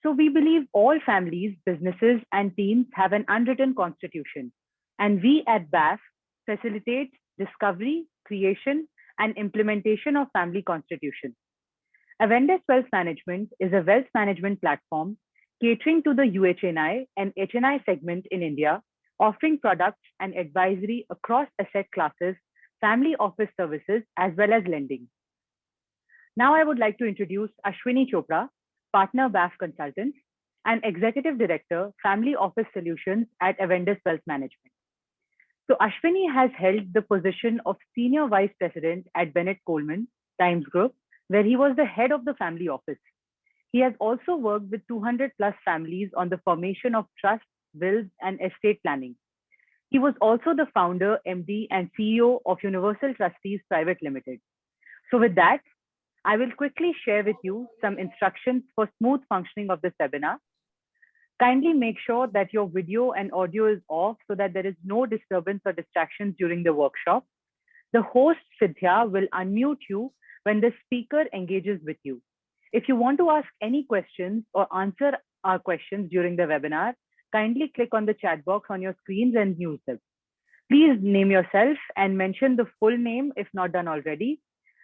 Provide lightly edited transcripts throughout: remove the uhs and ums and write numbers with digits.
So we believe all families, businesses, and teams have an unwritten constitution. And we at BAF facilitate discovery, creation, and implementation of family constitution. Avendes Wealth Management is a wealth management platform catering to the UHNI and HNI segment in India, offering products and advisory across asset classes, family office services, as well as lending. Now I would like to introduce Ashwini Chopra, Partner BAF Consultants and Executive Director, Family Office Solutions at Avendes Wealth Management. So Ashwini has held the position of Senior Vice President at Bennett Coleman, Times Group, where he was the head of the family office. He has also worked with 200 plus families on the formation of trusts, wills, and estate planning. He was also the founder, MD, and CEO of Universal Trustees Private Limited. So with that, I will quickly share with you some instructions for smooth functioning of this webinar. Kindly make sure that your video and audio is off so that there is no disturbance or distractions during the workshop. The host, Sidhya, will unmute you when the speaker engages with you. If you want to ask any questions or answer our questions during the webinar, kindly click on the chat box on your screens and use them. Please name yourself and mention the full name if not done already.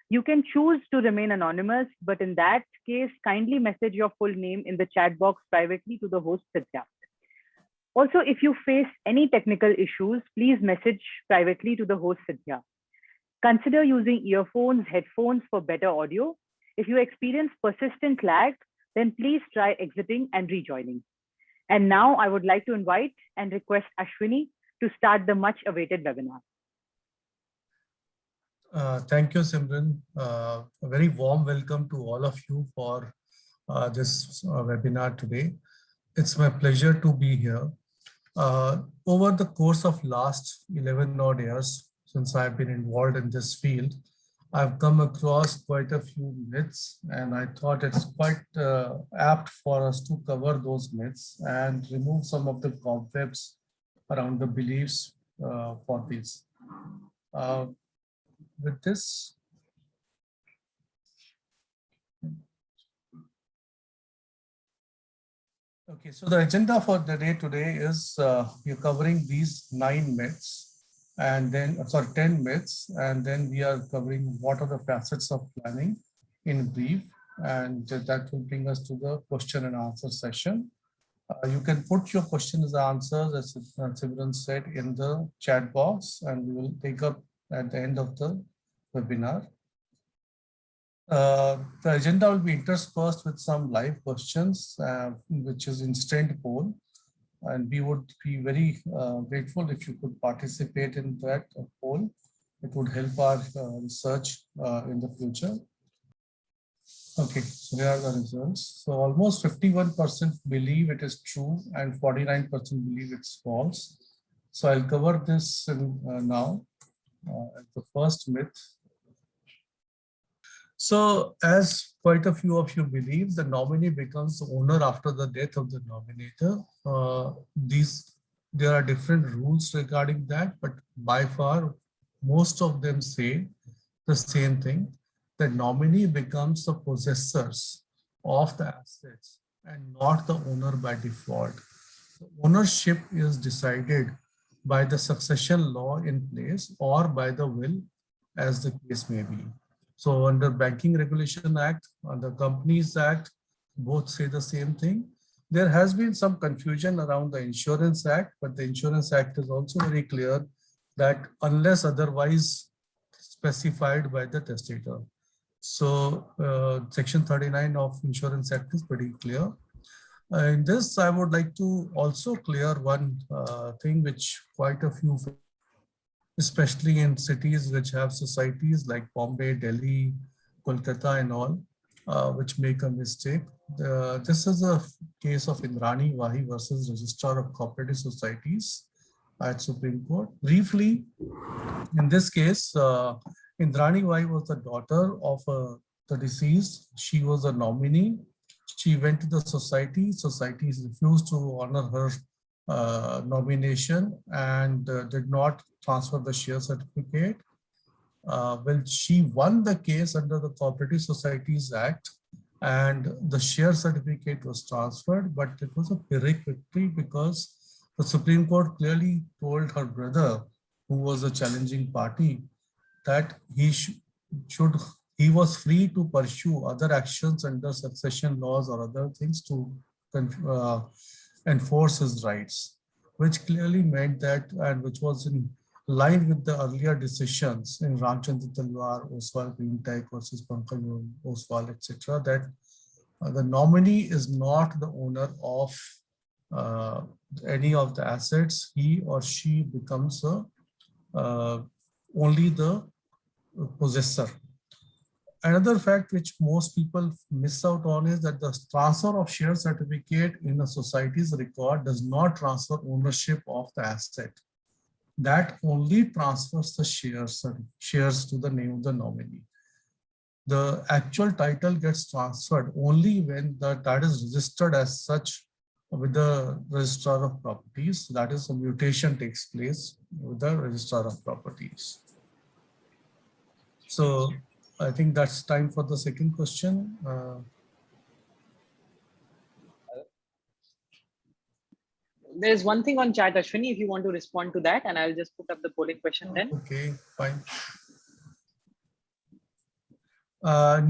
You can choose to remain anonymous, but in that case, kindly message your full name in the chat box privately to the host, Sidhya. Also, if you face any technical issues, please message privately to the host, Sidhya. Consider using earphones, headphones for better audio. If you experience persistent lag, then please try exiting and rejoining. And now I would like to invite and request Ashwini to start the much awaited webinar. Thank you, Simran. A very warm welcome to all of you for this webinar today. It's my pleasure to be here. Over the course of last 11 odd years, since I've been involved in this field, I've come across quite a few myths, and I thought it's quite apt for us to cover those myths and remove some of the cobwebs around the beliefs for this. With this, okay, so the agenda for the day today is we're covering these 9 myths and then, 10 myths, and then we are covering what are the facets of planning in brief, and that will bring us to the question and answer session. You can put your questions and answers, as Simran said, in the chat box, and we will take up at the end of the webinar. The agenda will be interspersed with some live questions, which is instant poll, and we would be very grateful if you could participate in that poll. It would help our research in the future. Okay, so here are the results. So almost 51% believe it is true and 49% believe it's false. So I'll cover this now. The first myth. So as quite a few of you believe, the nominee becomes the owner after the death of the nominator. There are different rules regarding that, but by far, most of them say the same thing. The nominee becomes the possessors of the assets and not the owner by default. The ownership is decided by the succession law in place or by the will, as the case may be. So under Banking Regulation Act, under Companies Act, both say the same thing. There has been some confusion around the Insurance Act, but the Insurance Act is also very clear that unless otherwise specified by the testator. So Section 39 of Insurance Act is pretty clear. In this, I would like to also clear one thing which quite a few, especially in cities which have societies like Bombay, Delhi, Kolkata and all, which make a mistake. This is a case of Indrani Wahi versus Registrar of Cooperative Societies at Supreme Court. Briefly, in this case, Indrani Wahi was the daughter of the deceased. She was a nominee. She went to the society. Society refused to honor her nomination and did not transfer the share certificate. Well, she won the case under the Cooperative Societies Act, and the share certificate was transferred, but it was a Pyrrhic victory because the Supreme Court clearly told her brother, who was a challenging party, that should he was free to pursue other actions under succession laws or other things to uh, enforce his rights, which clearly meant that, and which was in line with the earlier decisions in Ramchandra Talwar, Oswal Greentech versus Pankaj Oswal, etc., that the nominee is not the owner of uh, any of the assets. He or she becomes only the possessor. Another fact which most people miss out on is that the transfer of share certificate in a society's record does not transfer ownership of the asset. That only transfers the shares to the name of the nominee. The actual title gets transferred only when that is registered as such with the registrar of properties. That is, a mutation takes place with the registrar of properties. So I think that's time for the second question. There's one thing on chat, Ashwini, if you want to respond to that, and I'll just put up the polling question then. Okay, fine.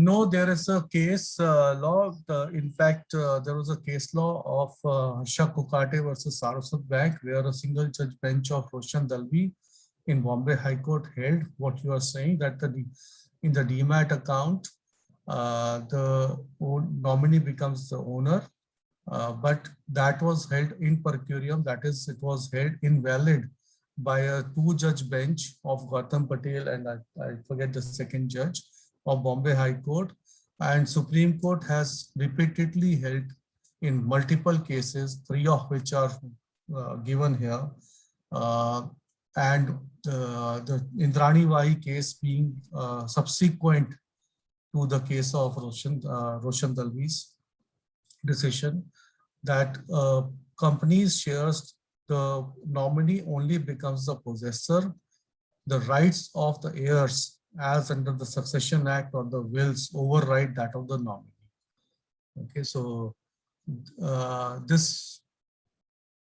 No, there is a case law. In fact, there was a case law of Harsha Kokate versus Saraswat Bank, where a single judge bench of Roshan Dalvi in Bombay High Court held what you are saying, that in the DMAT account, the nominee becomes the owner, but that was held in per curiam, that is, it was held invalid by a two-judge bench of Gautam Patel and I forget the second judge of Bombay High Court, and Supreme Court has repeatedly held in multiple cases, 3 of which are given here, and the Indrani Vahi case being subsequent to the case of Roshan Dalvi's decision, that companies' shares, the nominee only becomes the possessor. The rights of the heirs, as under the Succession Act or the wills, override that of the nominee. Okay, so this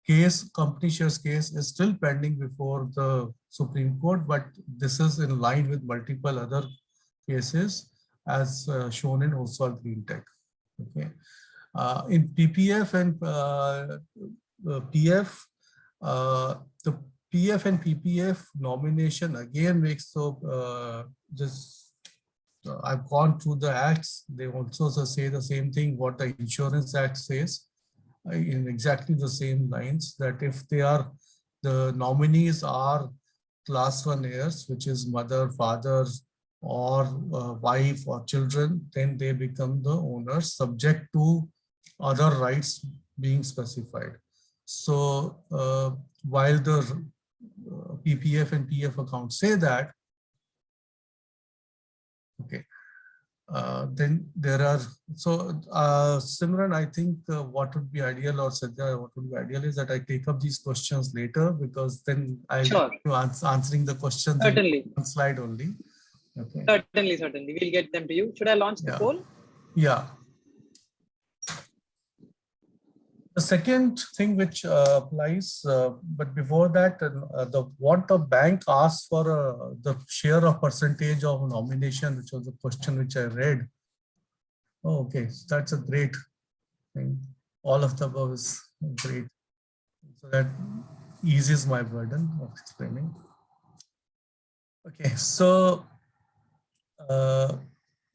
case, company shares case, is still pending before the Supreme Court, but this is in line with multiple other cases as shown in Oswal Greentech. Okay. In PPF and PF, the PF and PPF nomination again makes I've gone through the acts. They also say the same thing what the Insurance Act says, in exactly the same lines, that if the nominees are class 1 heirs, which is mother, father, or wife or children, then they become the owners, subject to other rights being specified. So while the PPF and PF accounts say that, okay, then there are, so Simran, I think what would be ideal, or Sadhya, what would be ideal is that I take up these questions later, because then I'll Sure. be answering the questions Certainly. in one slide only. Okay. Certainly. We'll get them to you. Should I launch the poll? Yeah. The second thing which applies, but before that, what the bank asks for the share of percentage of nomination, which was the question which I read. Oh, okay, so that's a great thing. All of the above is great. So that eases my burden of explaining. Okay, so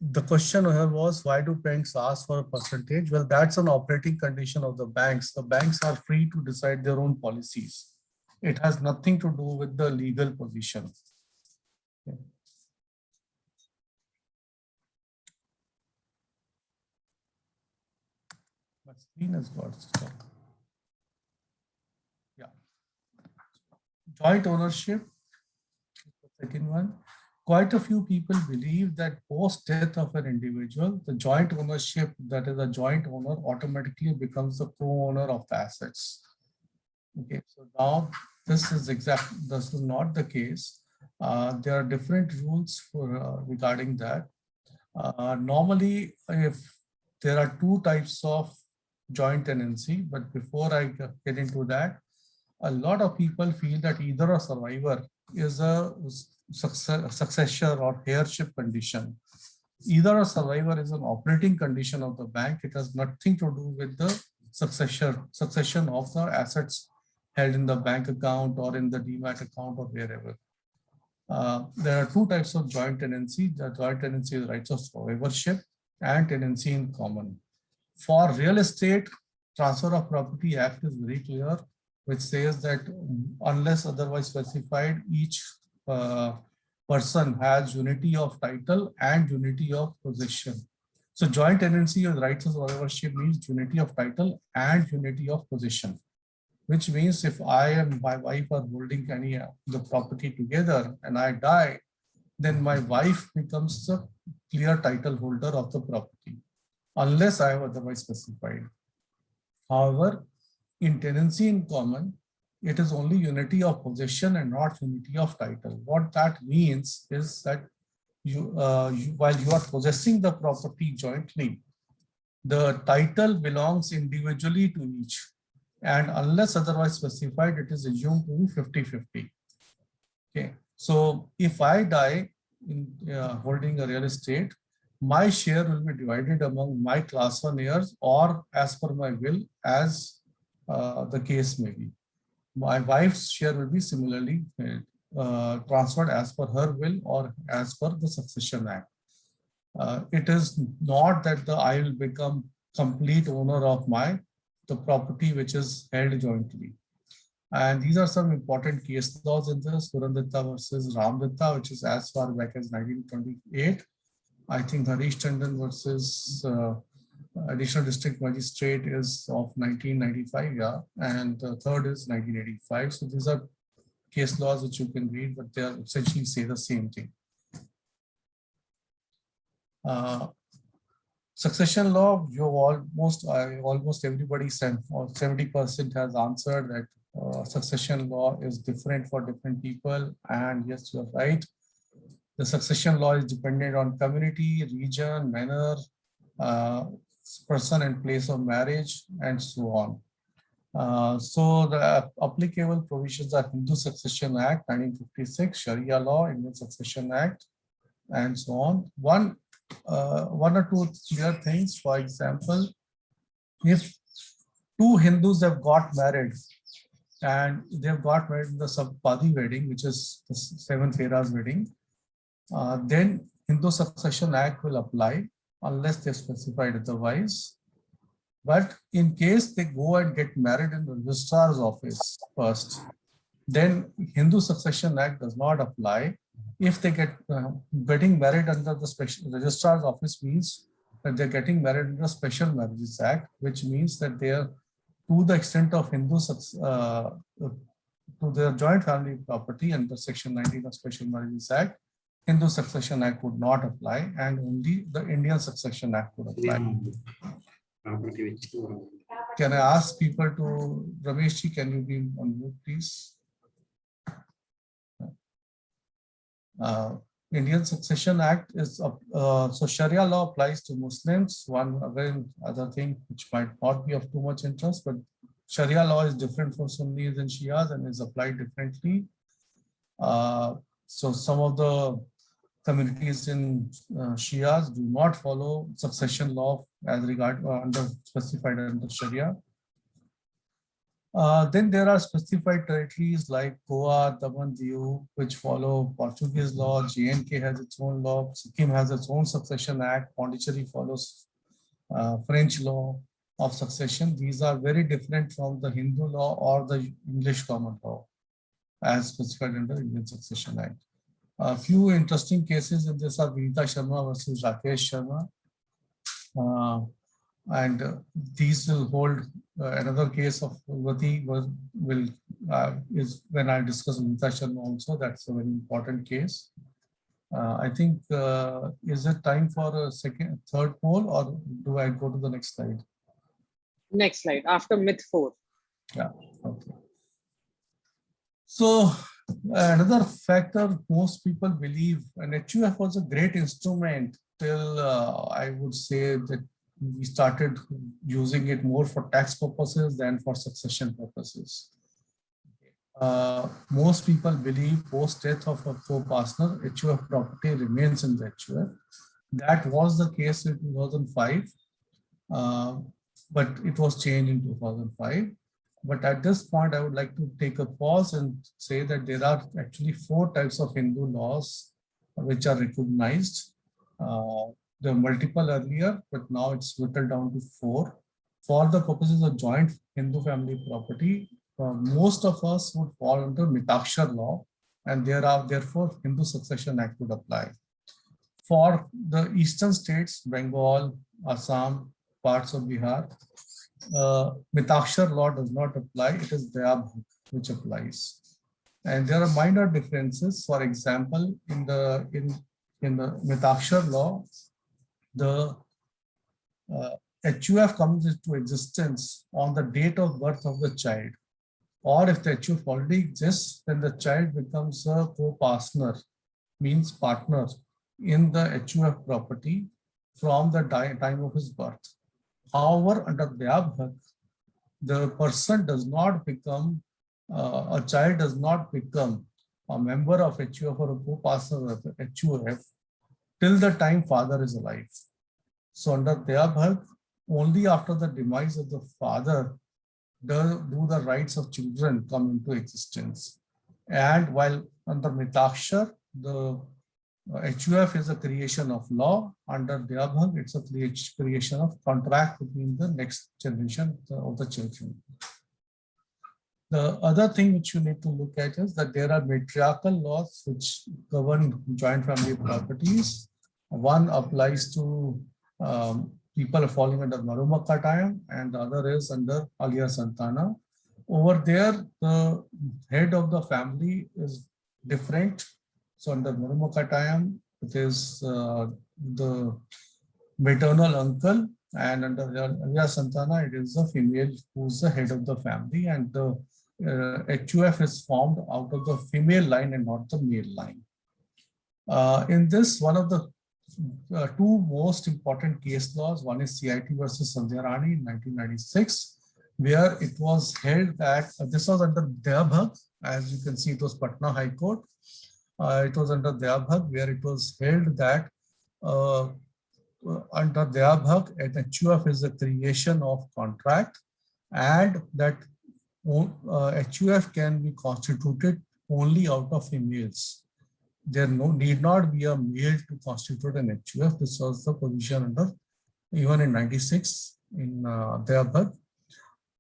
the question here was, why do banks ask for a percentage? Well, that's an operating condition of the banks. The banks are free to decide their own policies. It has nothing to do with the legal position. Okay. My screen has got stuck. Yeah. Joint ownership, the second one. Quite a few people believe that post-death of an individual, the joint ownership, that is a joint owner, automatically becomes the co-owner of the assets. Okay, so now this is not the case. There are different rules for regarding that. Normally, if there are two types of joint tenancy, but before I get into that, a lot of people feel that either a survivor is a successor or heirship condition. Either a survivor is an operating condition of the bank. It has nothing to do with the succession of the assets held in the bank account or in the demat account or wherever. There are two types of joint tenancy. The joint tenancy is rights of survivorship and tenancy in common. For real estate, Transfer of Property Act is very clear, which says that unless otherwise specified, each person has unity of title and unity of possession. So joint tenancy or rights of survivorship means unity of title and unity of possession, which means if I and my wife are holding any the property together and I die, then my wife becomes the clear title holder of the property, unless I have otherwise specified. However, in tenancy in common, it is only unity of possession and not unity of title. What that means is that while you are possessing the property jointly, the title belongs individually to each. And unless otherwise specified, it is assumed to be 50-50. Okay. So if I die in holding a real estate, my share will be divided among my class 1 heirs or as per my will, as the case may be. My wife's share will be similarly transferred as per her will or as per the Succession Act. It is not that I will become complete owner of the property which is held jointly. And these are some important case laws in this: Purandatta versus Ramdatta, which is as far back as 1928. I think Harish Tandon versus Additional District Magistrate is of 1995, yeah, and the third is 1985. So these are case laws which you can read, but they essentially say the same thing. Succession law, you almost everybody said, or 70% has answered that succession law is different for different people, and yes, you're right. The succession law is dependent on community, region, manner, person and place of marriage, and so on. So the applicable provisions are Hindu Succession Act 1956, Sharia law, Indian Succession Act, and so on. One or two clear things. For example, if two Hindus have got married and they've got married in the Sapadi wedding, which is the 7 Feras wedding, then Hindu Succession Act will apply unless they specified otherwise. But in case they go and get married in the registrar's office first, then Hindu Succession Act does not apply. If they getting married under the special registrar's office means that they're getting married under the Special Marriages Act, which means that they are, to the extent of to their joint family property under Section 19 of Special Marriages Act, Hindu Succession Act would not apply, and only the Indian Succession Act would apply. Can I ask people to, Rameshji, can you be on mute, please? Indian Succession Act is, so Sharia law applies to Muslims. One again, other thing which might not be of too much interest, but Sharia law is different for Sunnis and Shias and is applied differently. So some of the communities in Shias do not follow succession law as regard specified under Sharia. Then there are specified territories like Goa, Daman, Diu, which follow Portuguese law. J&K has its own law. Sikkim has its own succession act. Pondicherry follows French law of succession. These are very different from the Hindu law or the English common law as specified under Indian Succession Act. A few interesting cases in this are Vinita Sharma versus Rakesh Sharma. And these will hold another case of Vati is when I discuss Vinita Sharma also. That's a very important case. I think, is it time for a third poll, or do I go to the next slide? Next slide, after myth 4. Yeah, okay. So another factor most people believe, and HUF was a great instrument till I would say that we started using it more for tax purposes than for succession purposes. Most people believe post death of a co-partner, HUF property remains in the HUF. That was the case in 2005, but it was changed in 2005. But at this point, I would like to take a pause and say that there are actually 4 types of Hindu laws which are recognized. There were multiple earlier, but now it's whittled down to 4. For the purposes of joint Hindu family property, most of us would fall under Mitakshar law, and therefore Hindu Succession Act would apply. For the eastern states, Bengal, Assam, parts of Bihar, Mitakshar law does not apply. It is Daya Bhag which applies. And there are minor differences. For example, in the Mitakshar law, the HUF comes into existence on the date of birth of the child. Or if the HUF already exists, then the child becomes a co-partner, means partner in the HUF property from the time of his birth. However, under Daya Bhag, the person does not become, a child does not become a member of HUF or a co-partner of HUF till the time father is alive. So under Daya Bhag, only after the demise of the father do the rights of children come into existence. And while under Mitakshar, the HUF is a creation of law, under Daya Bhag, it's a creation of contract between the next generation of the children. The other thing which you need to look at is that there are matriarchal laws which govern joint family properties. One applies to people falling under Marumaka and the other is under Aliya Santana. Over there, the head of the family is different. So under Marumaka it is the maternal uncle, and under Aliya Santana, it is a female who's the head of the family, and the HUF is formed out of the female line and not the male line. In this, one of the 2 most important case laws, one is CIT versus Sandhya Rani in 1996, where it was held that this was under Daya Bhag. As you can see, it was Patna High Court. It was under Daya Bhag, where it was held that under Daya Bhag, an HUF is a creation of contract, and that HUF can be constituted only out of females. There need not be a male to constitute an HUF. This was the position under even in 96 in Daya Bhag.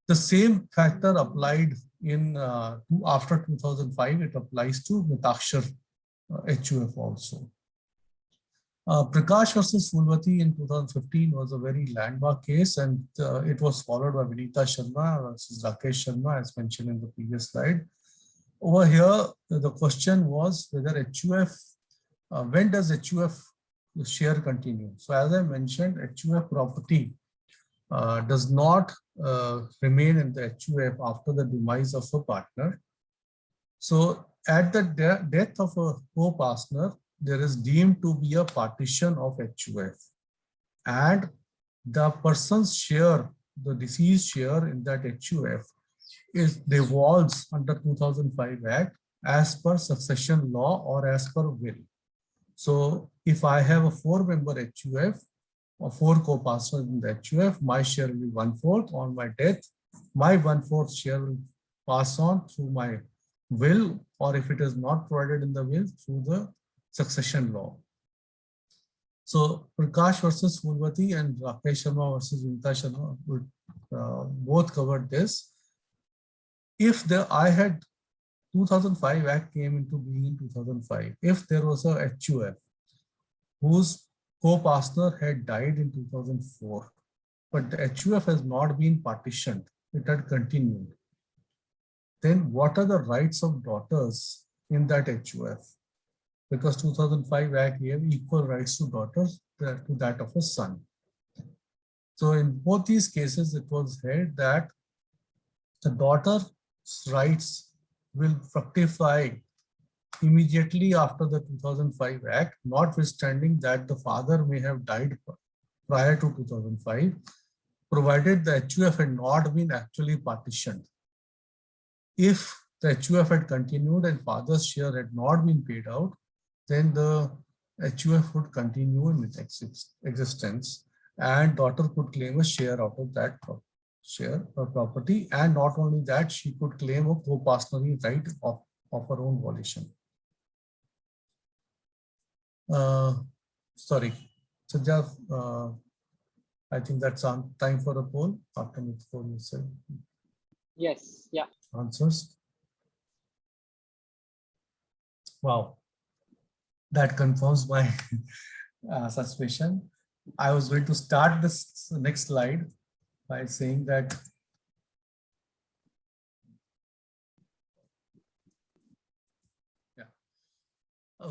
The same factor applied in after 2005. It applies to Mitakshar HUF also. Prakash versus Fulvati in 2015 was a very landmark case, and it was followed by Vinita Sharma versus Rakesh Sharma, as mentioned in the previous slide. Over here, the question was whether HUF, when does HUF share continue? So as I mentioned, HUF property does not remain in the HUF after the demise of a partner. So at the death of a co-partner, there is deemed to be a partition of HUF, and the person's share, the deceased share in that HUF, is devolves under 2005 Act as per succession law or as per will. So if I have a 4-member HUF or 4 co-partners in the HUF, my share will be 1/4. On my death, my 1/4 share will pass on through my will, or if it is not provided in the will, through the succession law. So Prakash versus Fulvati and Rakesh Sharma versus Vinita Sharma would both covered this. If I had 2005 Act came into being in 2005, if there was a HUF whose co-partner had died in 2004, but the HUF has not been partitioned, it had continued, then what are the rights of daughters in that HUF? Because 2005 Act gave equal rights to daughters to that of a son. So in both these cases, it was held that the daughter's rights will fructify immediately after the 2005 Act, notwithstanding that the father may have died prior to 2005, provided the HUF had not been actually partitioned. If the HUF had continued and father's share had not been paid out, then the HUF would continue in its existence, and daughter could claim a share out of that share of property. And not only that, she could claim a co-partnering right of her own volition. Sorry, Sanja, I think that's on time for a poll after before you said Yes, yeah. answers. Wow, that confirms my suspicion. I was going to start this next slide by saying that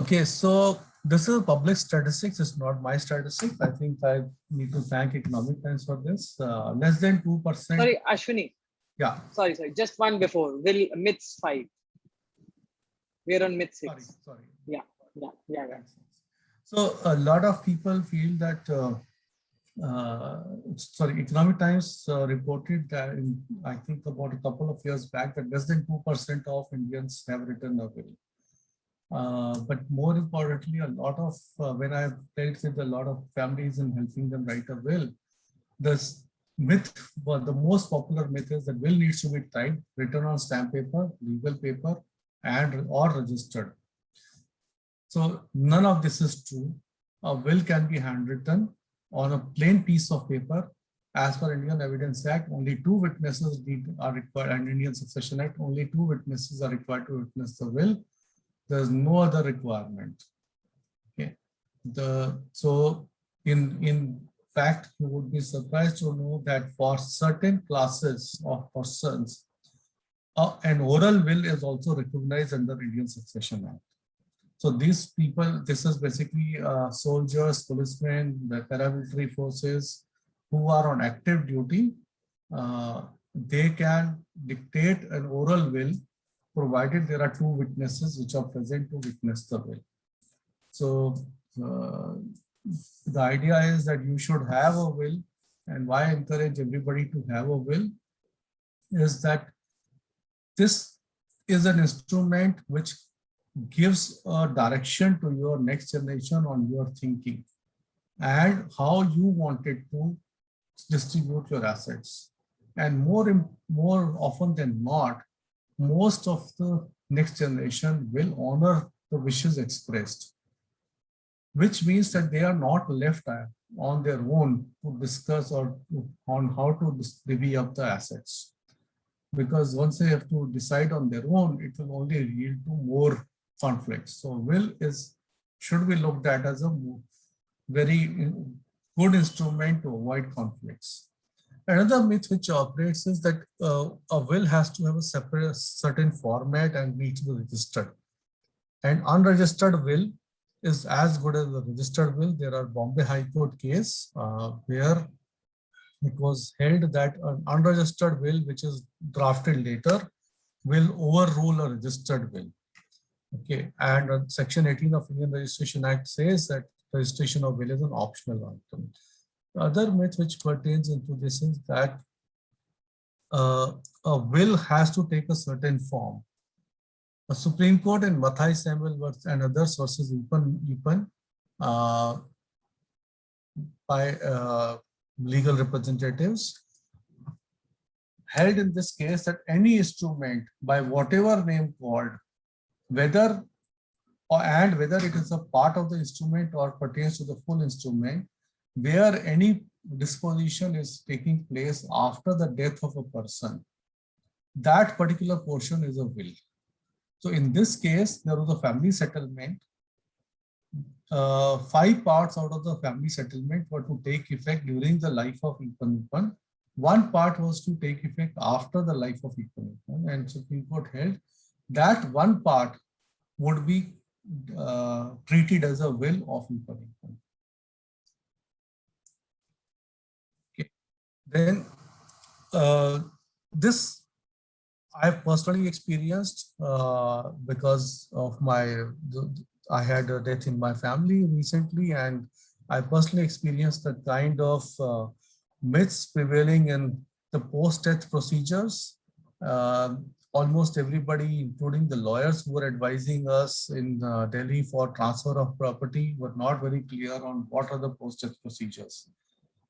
okay, so this is public statistics. It's not my statistics. I think I need to thank Economic Times for this. Less than 2%. Sorry, Ashwini. Yeah. Sorry. Just one before. Myths 5. We're on myth 6. Sorry. Yeah. So a lot of people feel that, Economic Times reported that I think about a couple of years back that less than 2% of Indians have written a will. But more importantly, a lot of, when I've dealt with a lot of families and helping them write a will, this myth, the most popular myth is that will needs to be typed, written on stamp paper, legal paper, and or registered. So none of this is true. A will can be handwritten on a plain piece of paper. As per Indian Evidence Act, only 2 witnesses are required, and Indian Succession Act, only 2 witnesses are required to witness the will. There's no other requirement. Okay. So in fact, you would be surprised to know that for certain classes of persons, an oral will is also recognized under Indian Succession Act. So these people, this is basically soldiers, policemen, the paramilitary forces who are on active duty. They can dictate an oral will provided there are 2 witnesses which are present to witness the will. So the idea is that you should have a will, and why I encourage everybody to have a will is that this is an instrument which gives a direction to your next generation on your thinking and how you wanted to distribute your assets. And more often than not, most of the next generation will honor the wishes expressed, which means that they are not left on their own to discuss or on how to divvy up the assets. Because once they have to decide on their own, it will only lead to more conflicts. So will should be looked at as a very good instrument to avoid conflicts. Another myth which operates is that a will has to have a certain format and needs to be registered. An unregistered will is as good as a registered will. There are Bombay High Court case where it was held that an unregistered will which is drafted later will overrule a registered will. Okay, and Section 18 of Indian Registration Act says that registration of will is an optional item. The other myth which pertains into this is that a will has to take a certain form. The Supreme Court in Mathai Samuel and other sources, Epan by legal representatives, held in this case that any instrument by whatever name called, whether it is a part of the instrument or pertains to the full instrument, where any disposition is taking place after the death of a person, that particular portion is a will. So in this case, there was a family settlement. 5 parts out of the family settlement were to take effect during the life of Epan. 1 part was to take effect after the life of Epan, and Supreme Court held that 1 part would be treated as a will of Epan. Okay. Then this I have personally experienced because of I had a death in my family recently, and I personally experienced the kind of myths prevailing in the post-death procedures. Almost everybody, including the lawyers who were advising us in Delhi for transfer of property, were not very clear on what are the post-death procedures.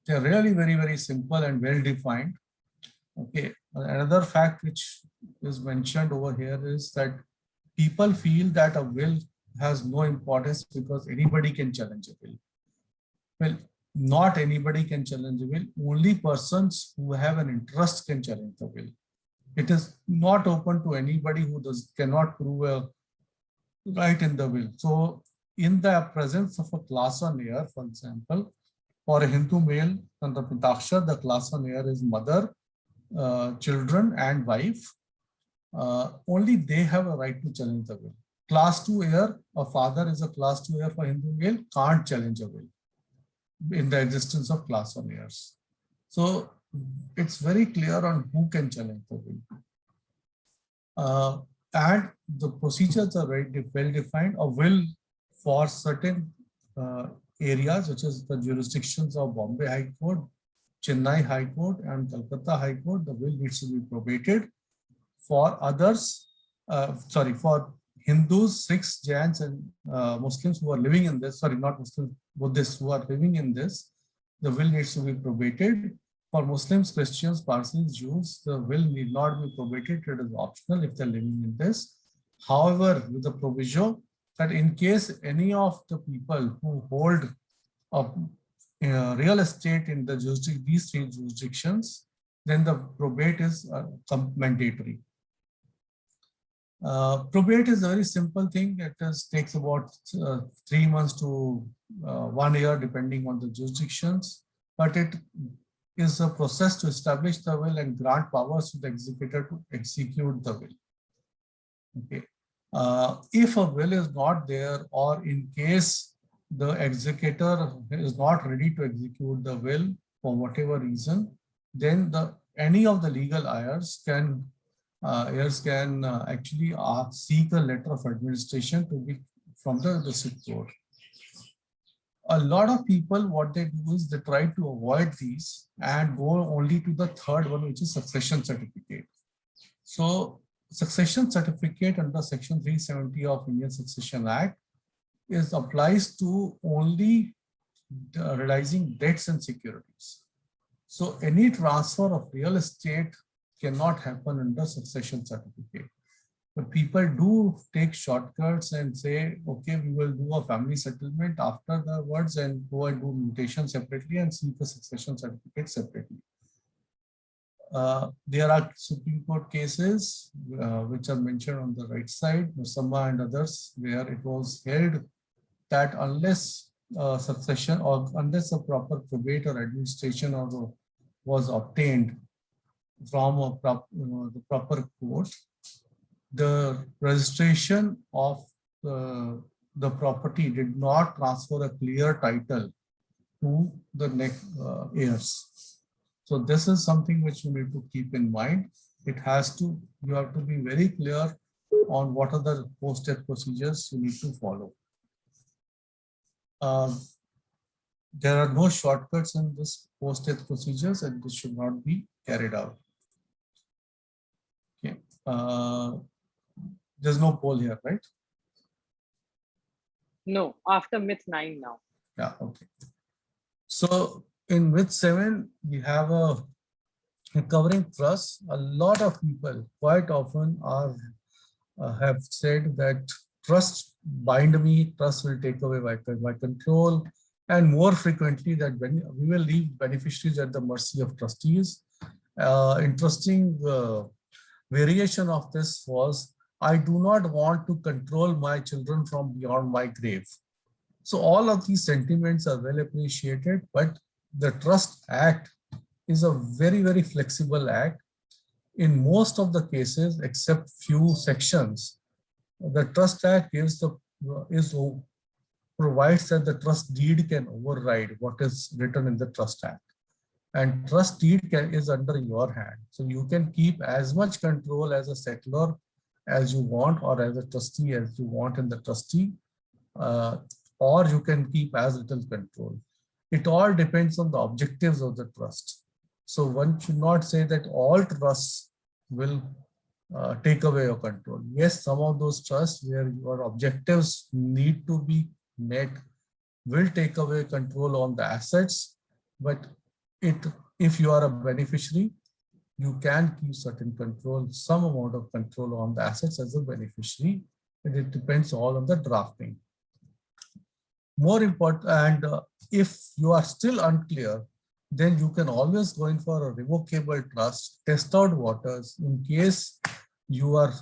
They are really very, very simple and well defined. Okay. Another fact which is mentioned over here is that people feel that a will has no importance because anybody can challenge a will. Well, not anybody can challenge a will. Only persons who have an interest can challenge the will. It is not open to anybody who cannot prove a right in the will. So in the presence of a class on heir, for example, for a Hindu male under Pitakshar, the class on heir is mother, children and wife. Only they have a right to challenge the will. Class 2 heir, a father is a class 2 heir for Hindu male, can't challenge a will in the existence of class 1 heirs. So it's very clear on who can challenge the will. And the procedures are very well defined. A will for certain areas, which is the jurisdictions of Bombay High Court, Chennai High Court and Calcutta High Court, the will needs to be probated. For others, for Hindus, Sikhs, Jains and Muslims who are living in this, sorry, not Muslims, Buddhists who are living in this, the will needs to be probated. For Muslims, Christians, Parsis, Jews, the will need not be probated. It is optional if they're living in this. However, with the proviso that in case any of the people who hold real estate in the these 3 jurisdictions, then the probate is mandatory. Probate is a very simple thing. It takes about 3 months to 1 year, depending on the jurisdictions. But it is a process to establish the will and grant powers to the executor to execute the will. Okay. If a will is not there, or in case the executor is not ready to execute the will for whatever reason, then any of the legal heirs can actually seek a letter of administration to be from the district court. A lot of people, what they do is they try to avoid these and go only to the third one, which is succession certificate. So succession certificate under Section 370 of Indian Succession Act applies to only realizing debts and securities. So any transfer of real estate cannot happen under succession certificate. But people do take shortcuts and say, okay, we will do a family settlement after the words and go and do mutation separately and seek a succession certificate separately. There are Supreme Court cases which are mentioned on the right side, Musamma and others, where it was held that unless succession or unless a proper probate or administration was obtained from the proper court, the registration of the property did not transfer a clear title to the next heirs. So this is something which you need to keep in mind. You have to be very clear on what are the post-death procedures you need to follow. There are no shortcuts in this post-death procedures, and this should not be carried out. Okay. There's no poll here, right? No, after myth 9 now. Yeah, okay. So in myth 7, we have a covering trust. A lot of people quite often have said that trust bind me, trust will take away my control, and more frequently that we will leave beneficiaries at the mercy of trustees. Interesting variation of this was, I do not want to control my children from beyond my grave. So all of these sentiments are well appreciated, but the Trust Act is a very, very flexible act. In most of the cases, except few sections, the Trust Act provides that the trust deed can override what is written in the Trust Act. And trust deed is under your hand. So you can keep as much control as a settlor as you want, or as a trustee as you want in the trustee, or you can keep as little control. it all depends on the objectives of the trust. So one should not say that all trusts will take away your control. Yes, some of those trusts where your objectives need to be met will take away control on the assets, but if you are a beneficiary, you can keep certain control, some amount of control on the assets as a beneficiary, and it depends all on the drafting. More important, and if you are still unclear, then you can always go in for a revocable trust, test out waters. In case you are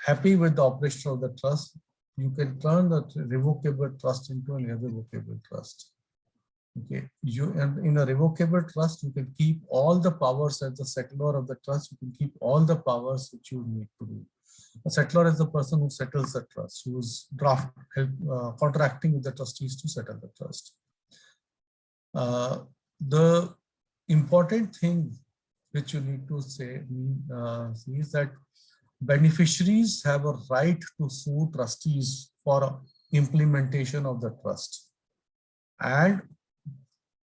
happy with the operation of the trust, you can turn the revocable trust into an irrevocable trust. Okay, and in a revocable trust, you can keep all the powers as the settlor of the trust. You can keep all the powers which you need to do. A settlor is the person who settles the trust, who is contracting with the trustees to settle the trust. The important thing which you need to say is that beneficiaries have a right to sue trustees for implementation of the trust, and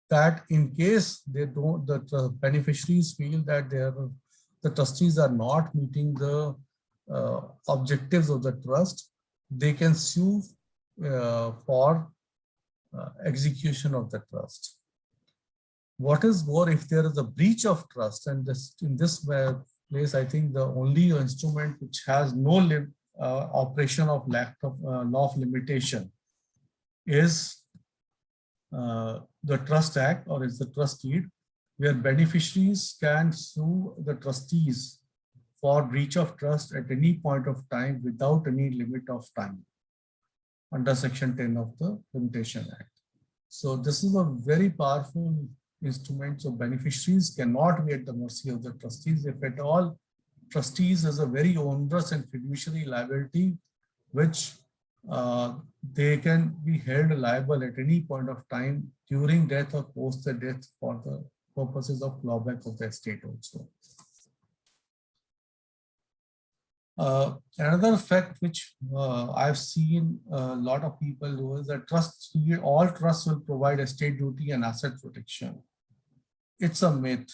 that in case they don't, the beneficiaries feel that the trustees are not meeting the objectives of the trust, they can sue for execution of the trust. What is more, if there is a breach of trust, and in this place, I think the only instrument which has no operation of law of limitation is the Trust Act, or is the trust deed, where beneficiaries can sue the trustees for breach of trust at any point of time without any limit of time under Section 10 of the Limitation Act. So this is a very powerful instrument. So beneficiaries cannot be at the mercy of the trustees. If at all, trustees has a very onerous and fiduciary liability, which they can be held liable at any point of time during death or post the death for the purposes of clawback of the estate also. Another fact which I've seen a lot of people do is that all trusts will provide estate duty and asset protection. It's a myth.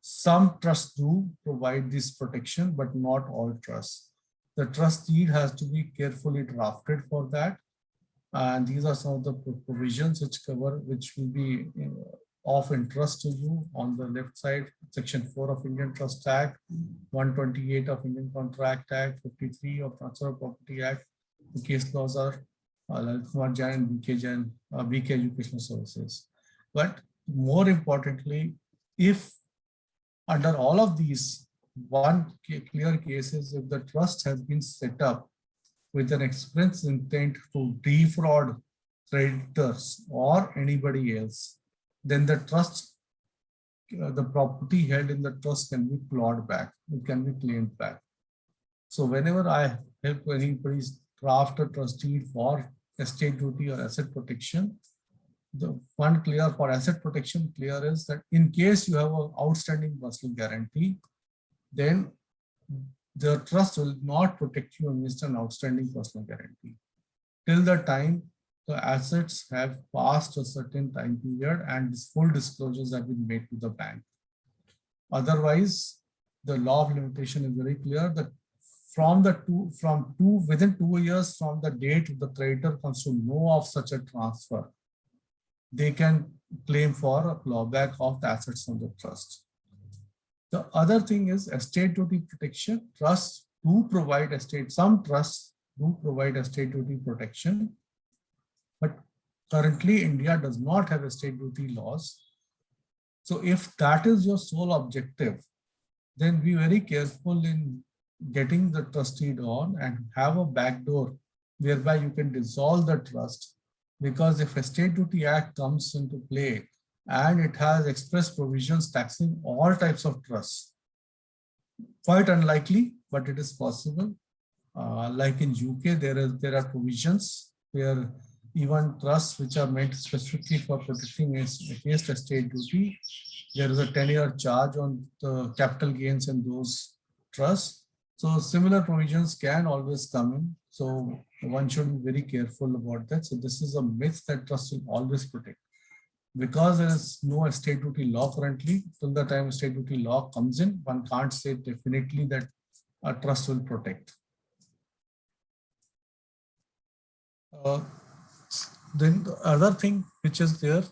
Some trusts do provide this protection, but not all trusts. The trust deed has to be carefully drafted for that. And these are some of the provisions which will be of interest to you. On the left side, Section 4 of Indian Trust Act, 128 of Indian Contract Act, 53 of Transfer of Property Act. The case laws are Lalit Kumar Jain and BK Educational Services. But more importantly, if under all of these, one clear case is if the trust has been set up with an express intent to defraud creditors or anybody else, then the trust, the property held in the trust can be clawed back, it can be claimed back. So whenever I help anybody draft a trust deed for estate duty or asset protection, the one clear for asset protection clear is that in case you have an outstanding personal guarantee, then the trust will not protect you against an outstanding personal guarantee till the time the assets have passed a certain time period and full disclosures have been made to the bank. Otherwise, the law of limitation is very clear that within 2 years from the date the creditor comes to know of such a transfer, they can claim for a clawback of the assets of the trust. The other thing is estate duty protection. Trusts do provide some trusts do provide estate duty protection, but currently India does not have estate duty laws. So if that is your sole objective, then be very careful in getting the trust deed on and have a backdoor whereby you can dissolve the trust, because if Estate Duty Act comes into play and it has express provisions taxing all types of trusts, quite unlikely, but it is possible. Like in UK, there are provisions where even trusts which are meant specifically for protecting against estate duty, there is a 10-year charge on the capital gains in those trusts. So similar provisions can always come in. So one should be very careful about that. So this is a myth that trust will always protect. because there is no estate duty law currently, till the time estate duty law comes in, one can't say definitely that a trust will protect. Then the other thing which is there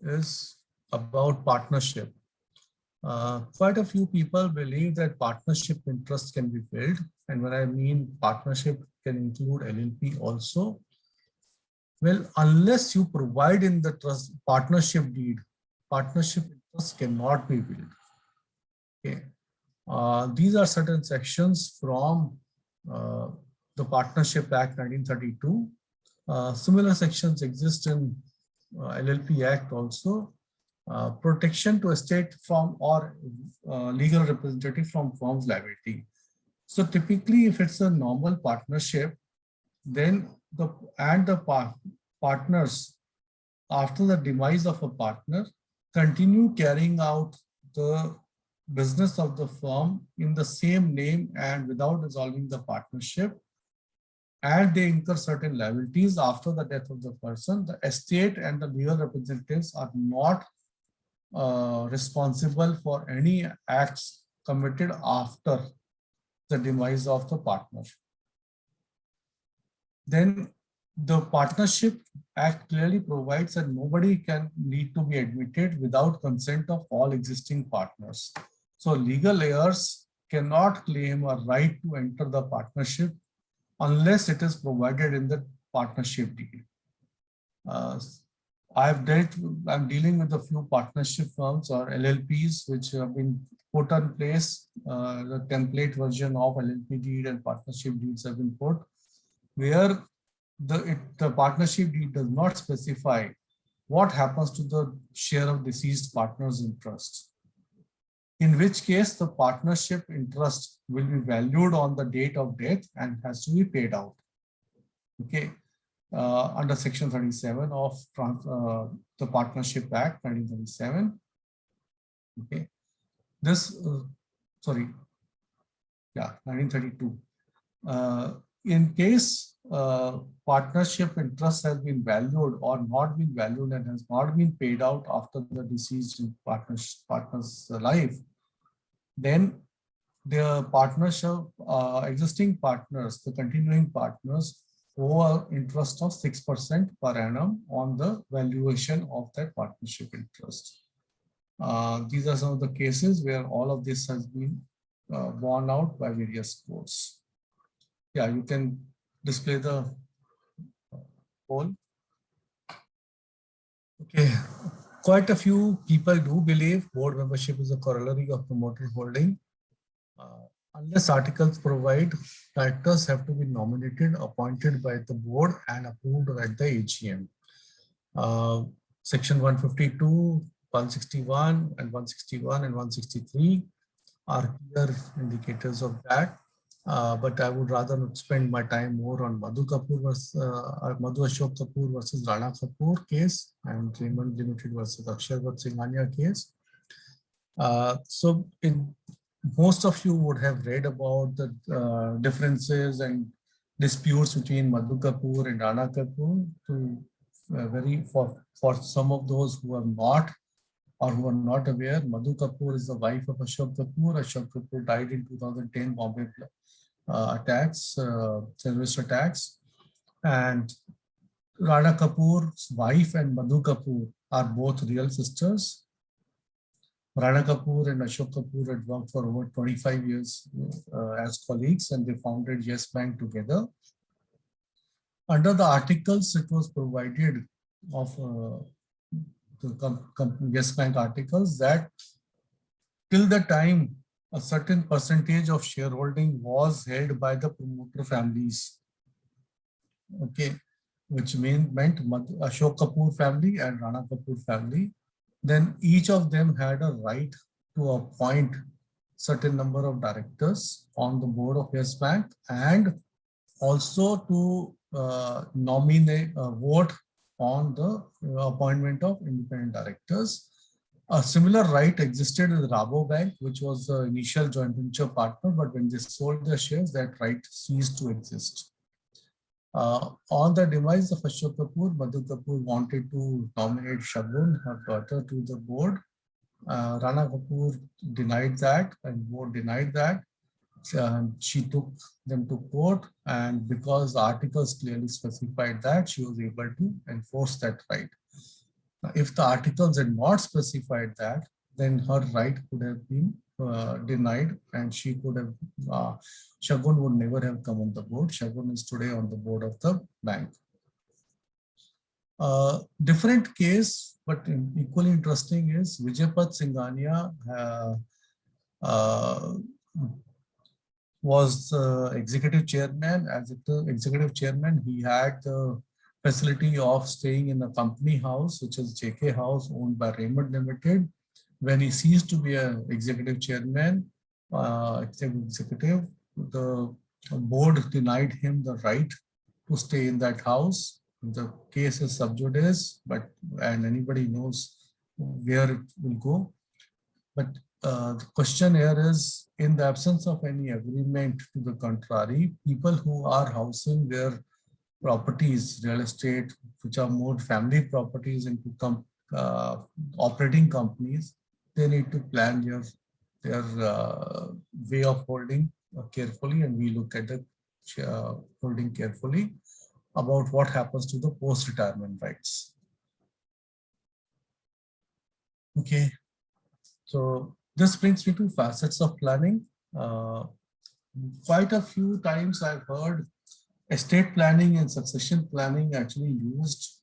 is about partnership. Quite a few people believe that partnership interest can be built. And when I mean partnership can include LLP also. Well, unless you provide in the trust partnership deed, partnership interest cannot be built. Okay. These are certain sections from the Partnership Act 1932. Similar sections exist in LLP Act also. Protection to estate from or legal representative from firm's liability. So typically, if it's a normal partnership, then the partners, after the demise of a partner, continue carrying out the business of the firm in the same name and without dissolving the partnership, and they incur certain liabilities after the death of the person. The estate and the legal representatives are not responsible for any acts committed after the demise of the partner. Then the Partnership Act clearly provides that nobody can need to be admitted without consent of all existing partners. So legal heirs cannot claim a right to enter the partnership unless it is provided in the partnership deed. I'm dealing with a few partnership firms or LLPs which have been put in place. The template version of LLP deed and partnership deeds have been put, where the partnership deed does not specify what happens to the share of deceased partner's interest. In which case, the partnership interest will be valued on the date of death and has to be paid out. Okay. Under Section 37 of the Partnership Act 1937. Okay, this 1932. In case partnership interest has been valued or not been valued and has not been paid out after the deceased partner's life, then the partnership existing partners, the continuing partners, owe an interest of 6% per annum on the valuation of that partnership interest. These are some of the cases where all of this has been borne out by various courts. Yeah, you can display the poll. Okay, quite a few people do believe board membership is a corollary of promoter holding. Unless articles provide, directors have to be nominated, appointed by the board and approved at the AGM. Section 152, 161 and 161 and 163 are clear indicators of that. But I would rather not spend my time more on Madhu Ashok Kapoor versus Rana Kapoor case and Raymond Limited versus Aksharvat Singhania case. So most of you would have read about the differences and disputes between Madhu Kapoor and Rana Kapoor. For some of those who are not or who are not aware, Madhu Kapoor is the wife of Ashok Kapoor. Ashok Kapoor died in 2010 Bombay attacks, terrorist attacks, and Rana Kapoor's wife and Madhu Kapoor are both real sisters. Rana Kapoor and Ashok Kapoor had worked for over 25 years as colleagues, and they founded Yes Bank together. Under the articles, it was provided of the Yes Bank articles that till the time a certain percentage of shareholding was held by the promoter families, okay, which meant Ashok Kapoor family and Rana Kapoor family, then each of them had a right to appoint certain number of directors on the board of Yes Bank and also to nominate, vote on the appointment of independent directors. A similar right existed with Rabobank, which was the initial joint venture partner, but when they sold their shares, that right ceased to exist. On the demise of Ashok Kapoor, Madhu Kapoor wanted to nominate Shagun, her daughter, to the board. Rana Kapoor denied that, and board denied that. She took them to court, and because the articles clearly specified that, she was able to enforce that right. Now, if the articles had not specified that, then her right could have been denied, and she could have, Shagun would never have come on the board. Shagun is today on the board of the bank. Different case, but equally interesting is Vijaypad Singhania was executive chairman. As executive chairman, he had the facility of staying in a company house, which is JK House, owned by Raymond Limited. When he ceased to be an executive chairman, executive, the board denied him the right to stay in that house. The case is sub judice, and anybody knows where it will go. But the question here is, in the absence of any agreement to the contrary, people who are housing their properties, real estate, which are more family properties into operating companies, they need to plan their way of holding carefully, and we look at the holding carefully about what happens to the post-retirement rights. Okay, so this brings me to facets of planning. Quite a few times I've heard estate planning and succession planning actually used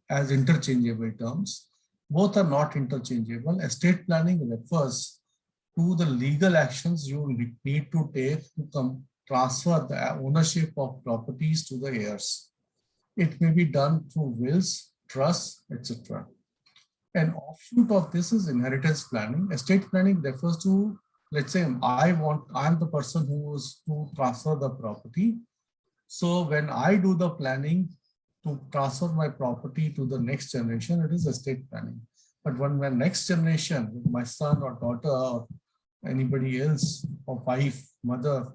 as interchangeable terms. Both are not interchangeable. Estate planning refers to the legal actions you need to take to transfer the ownership of properties to the heirs. It may be done through wills, trusts, etc. An offshoot of this is inheritance planning. Estate planning refers to, let's say, I'm the person who is to transfer the property. So when I do the planning to transfer my property to the next generation, it is estate planning. But when my next generation, my son or daughter or anybody else, or wife, mother,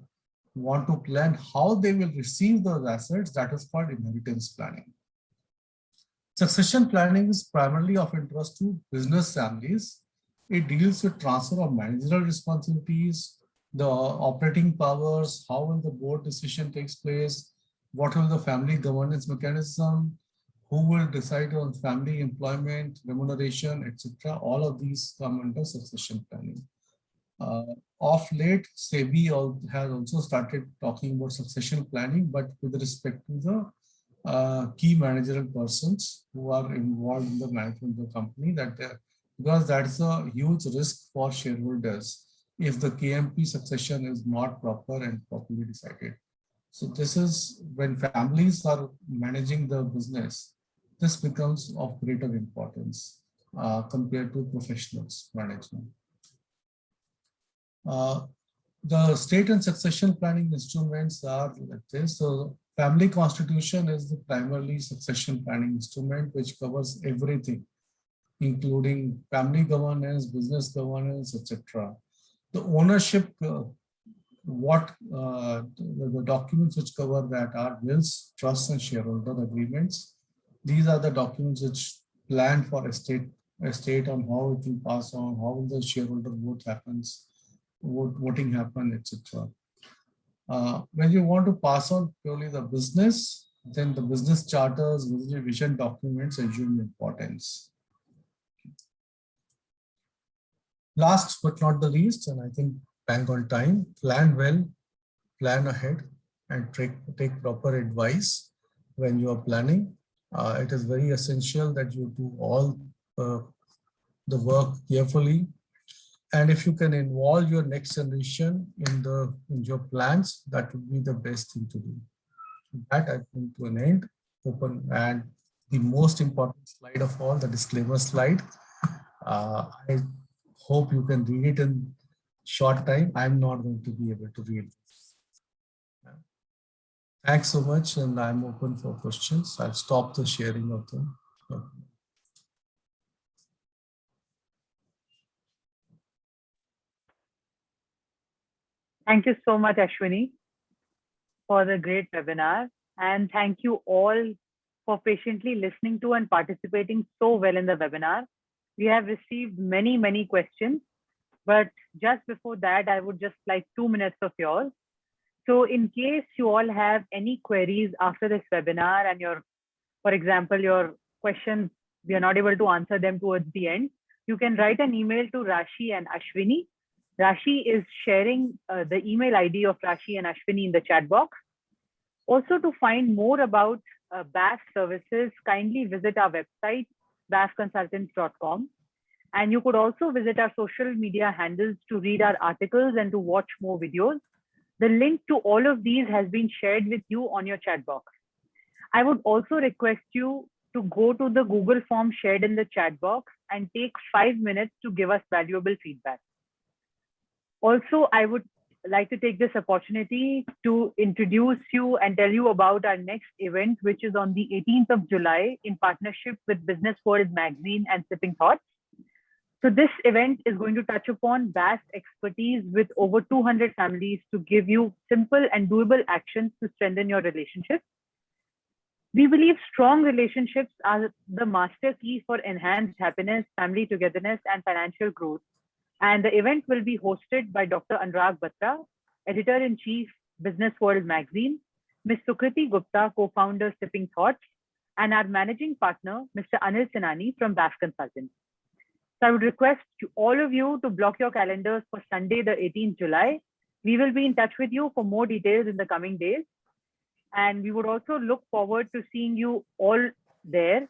want to plan how they will receive those assets, that is called inheritance planning. Succession planning is primarily of interest to business families. It deals with transfer of managerial responsibilities, the operating powers, how will the board decision takes place, what will the family governance mechanism, who will decide on family employment, remuneration, etc. All of these come under succession planning. Of late, SEBI has also started talking about succession planning, but with respect to the key managerial persons who are involved in the management of the company, because that's a huge risk for shareholders if the KMP succession is not proper and properly decided. So this is when families are managing the business, this becomes of greater importance compared to professionals management. The state and succession planning instruments are like this. So family constitution is the primarily succession planning instrument, which covers everything, including family governance, business governance, etc. The ownership, the documents which cover that are wills, trusts, and shareholder agreements. These are the documents which plan for estate on how it will pass on, how the shareholder vote happens, voting happen, etc. When you want to pass on purely the business, then the business charters, vision documents assume importance. Last but not the least, and I think bang on time, plan well, plan ahead, and take proper advice when you are planning. It is very essential that you do all the work carefully. And if you can involve your next generation in your plans, that would be the best thing to do. With that, I come to an end. Open, and the most important slide of all, the disclaimer slide. I hope you can read it in short time. I'm not going to be able to read this. Thanks so much, and I'm open for questions. I'll stop the sharing of them. Thank you so much, Ashwini, for the great webinar. And thank you all for patiently listening to and participating so well in the webinar. We have received many questions, but just before that, I would just like 2 minutes of yours. So in case you all have any queries after this webinar and for example, your questions, we are not able to answer them towards the end, you can write an email to Rashi and Ashwini. Rashi is sharing the email ID of Rashi and Ashwini in the chat box. Also, to find more about BAS services, kindly visit our website, basconsultants.com. And you could also visit our social media handles to read our articles and to watch more videos. The link to all of these has been shared with you on your chat box. I would also request you to go to the Google form shared in the chat box and take 5 minutes to give us valuable feedback. Also, I would like to take this opportunity to introduce you and tell you about our next event, which is on the 18th of July in partnership with Business World Magazine and Sipping Thoughts. So this event is going to touch upon vast expertise with over 200 families to give you simple and doable actions to strengthen your relationships. We believe strong relationships are the master key for enhanced happiness, family togetherness, and financial growth. And the event will be hosted by Dr. Anurag Batra, Editor-in-Chief, Business World Magazine, Ms. Sukriti Gupta, co-founder, Sipping Thoughts, and our managing partner, Mr. Anil Sinani from BAS Consultants. So I would request all of you to block your calendars for Sunday, the 18th July. We will be in touch with you for more details in the coming days. And we would also look forward to seeing you all there,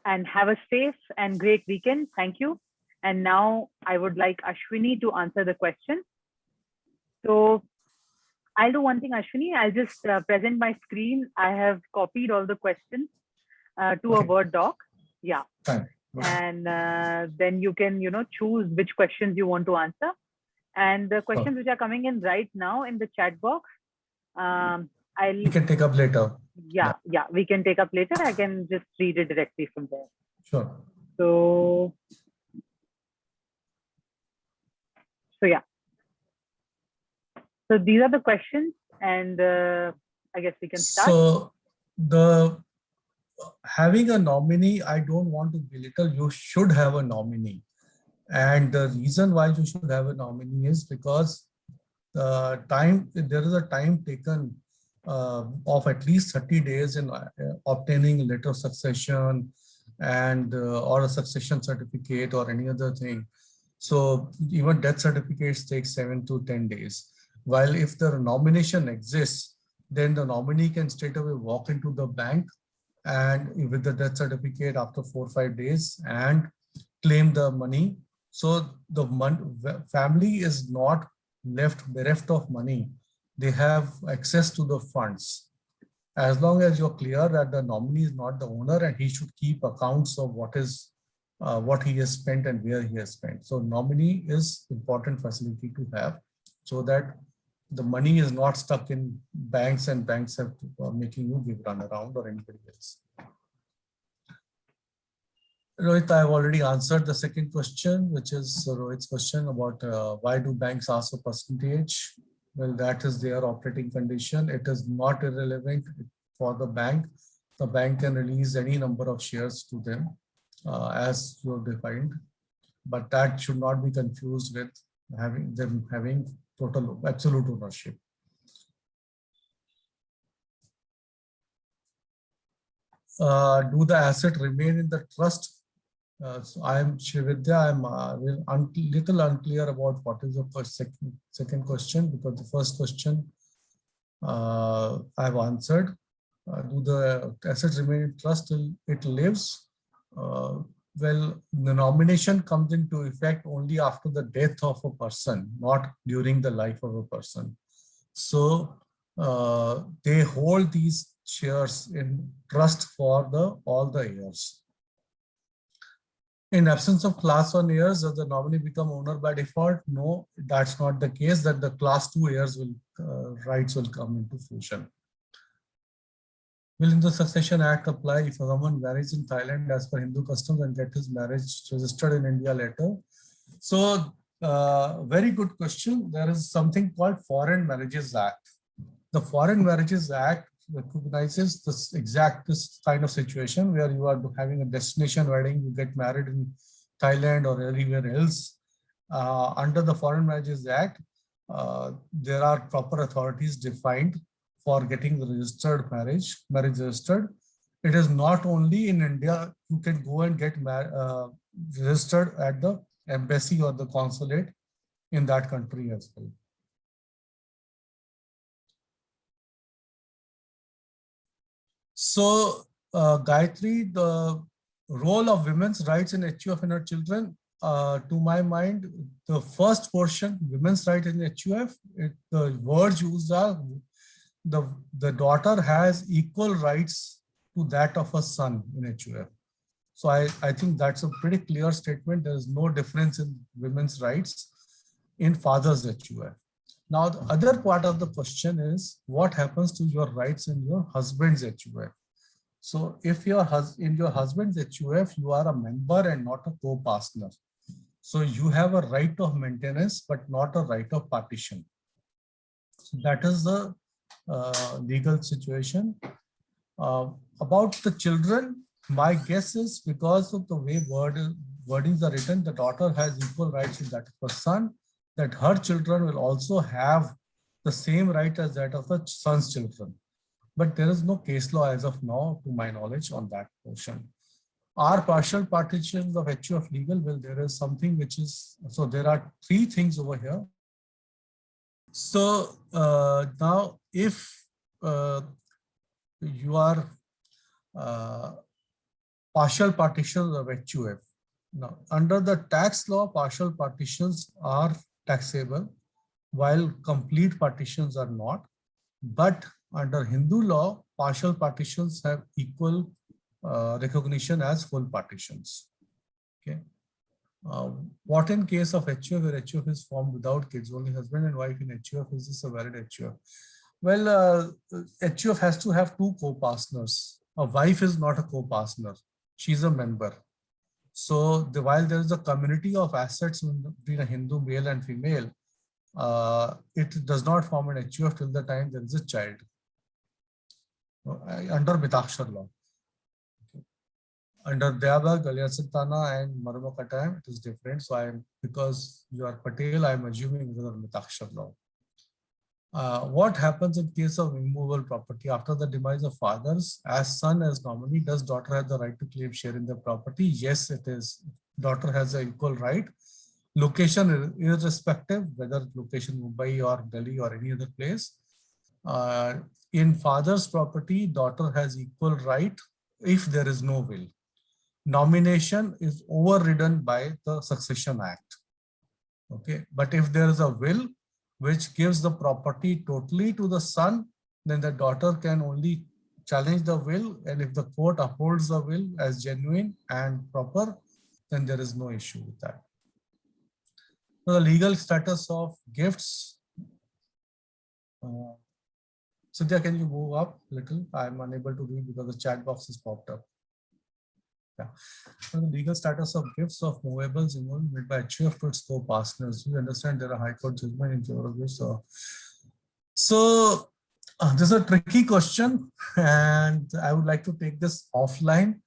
and have a safe and great weekend. Thank you. And now I would like Ashwini to answer the question. So I'll do one thing, Ashwini. I'll just present my screen. I have copied all the questions to a Word doc. Yeah. Fine. And then you can, choose which questions you want to answer. And the questions which are coming in right now in the chat box, we can take up later. Yeah, we can take up later. I can just read it directly from there. Sure. So yeah. So these are the questions, and I guess we can start. So having a nominee, I don't want to belittle. You should have a nominee, and the reason why you should have a nominee is because there is a time taken of at least 30 days in obtaining a letter of succession and or a succession certificate or any other thing. So even death certificates take 7 to 10 days. While if the nomination exists, then the nominee can straight away walk into the bank and with the death certificate after 4 or 5 days and claim the money. So the family is not bereft of money. They have access to the funds. As long as you're clear that the nominee is not the owner and he should keep accounts of what he has spent and where he has spent. So nominee is important facility to have so that the money is not stuck in banks and banks have to, making you give run around or anybody else. Rohit, I've already answered the second question, which is Rohit's question about why do banks ask for percentage? Well, that is their operating condition. It is not irrelevant for the bank. The bank can release any number of shares to them as you have defined, but that should not be confused with having total absolute ownership. Do the asset remain in the trust? So I am Srividya. I'm little unclear about what is the second question, because the first question I've answered. Do the assets remain in trust till it lives? Well, the nomination comes into effect only after the death of a person, not during the life of a person. So they hold these shares in trust for all the heirs. In absence of class 1 heirs, does the nominee become owner by default? No, that's not the case. That the class 2 heirs rights will come into fruition. Will the Succession Act apply if someone marries in Thailand as per Hindu customs and get his marriage registered in India later? So, very good question. There is something called Foreign Marriages Act. The Foreign Marriages Act recognizes this kind of situation where you are having a destination wedding, you get married in Thailand or anywhere else. Under the Foreign Marriages Act, there are proper authorities defined for getting the registered marriage registered. It is not only in India, you can go and get registered at the embassy or the consulate in that country as well. So, Gayatri, the role of women's rights in HUF and her children, to my mind, the first portion, women's rights in HUF, the words used are the daughter has equal rights to that of a son in HUF. So I think that's a pretty clear statement. There is no difference in women's rights in father's HUF. Now, the other part of the question is what happens to your rights in your husband's HUF? So if in your husband's HUF, you are a member and not a co-partner. So you have a right of maintenance, but not a right of partition. So that is the legal situation. About the children, my guess is because of the way wordings are written, the daughter has equal rights to that of her son, that her children will also have the same right as that of the son's children. But there is no case law as of now, to my knowledge, on that portion. Are partial partitions of HUF legal? Well, there is something which is, so there are three things over here. So now if you are partial partitions of HUF, now under the tax law, partial partitions are taxable, while complete partitions are not. But under Hindu law, partial partitions have equal recognition as full partitions. Okay. What in case of HUF, where HUF is formed without kids, only husband and wife in HUF, is this a valid HUF? Well, HUF has to have two co-partners. A wife is not a co-partner. She's a member. So while there is a community of assets between a Hindu male and female, it does not form an HUF till the time there is a child. Under Mitakshar law. Okay. Under Dayabag, Aliasantana and Marmokatayam, it is different. So because you are Patel, I am assuming because of Mitakshar law. What happens in case of immovable property after the demise of fathers? As son, as nominee, does daughter have the right to claim share in the property? Yes, it is. Daughter has an equal right. Location irrespective, whether location Mumbai or Delhi or any other place. In father's property, daughter has equal right if there is no will. Nomination is overridden by the Succession Act. Okay, but if there is a will which gives the property totally to the son, then the daughter can only challenge the will, and if the court upholds the will as genuine and proper, then there is no issue with that. So the legal status of gifts. Sandhya, can you move up a little? I'm unable to read because the chat box is popped up. Yeah. So the legal status of gifts of movables made by HUF to its co-partners. You understand there are High Court judgment in favor of this. So this is a tricky question, and I would like to take this offline.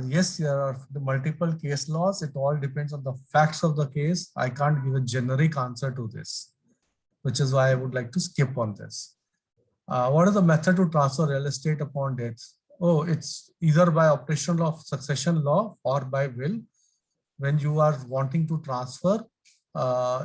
Yes, there are the multiple case laws. It all depends on the facts of the case. I can't give a generic answer to this, which is why I would like to skip on this. What is the method to transfer real estate upon death? Oh, it's either by operation of succession law or by will. When you are wanting to transfer,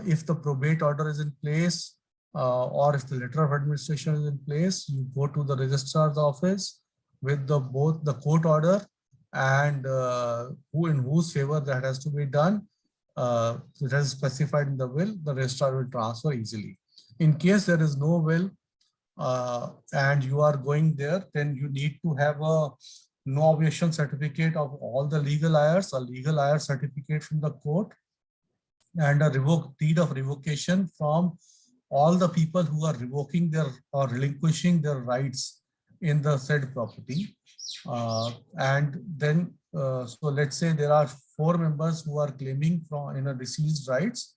if the probate order is in place or if the letter of administration is in place, you go to the registrar's office with both the court order and in whose favor that has to be done. It has specified in the will, the registrar will transfer easily. In case there is no will, and you are going there, then you need to have a no objection certificate of all the legal heirs, a legal heir certificate from the court, and a deed of revocation from all the people who are revoking their or relinquishing their rights in the said property. And then, so let's say there are 4 members who are claiming from a deceased rights.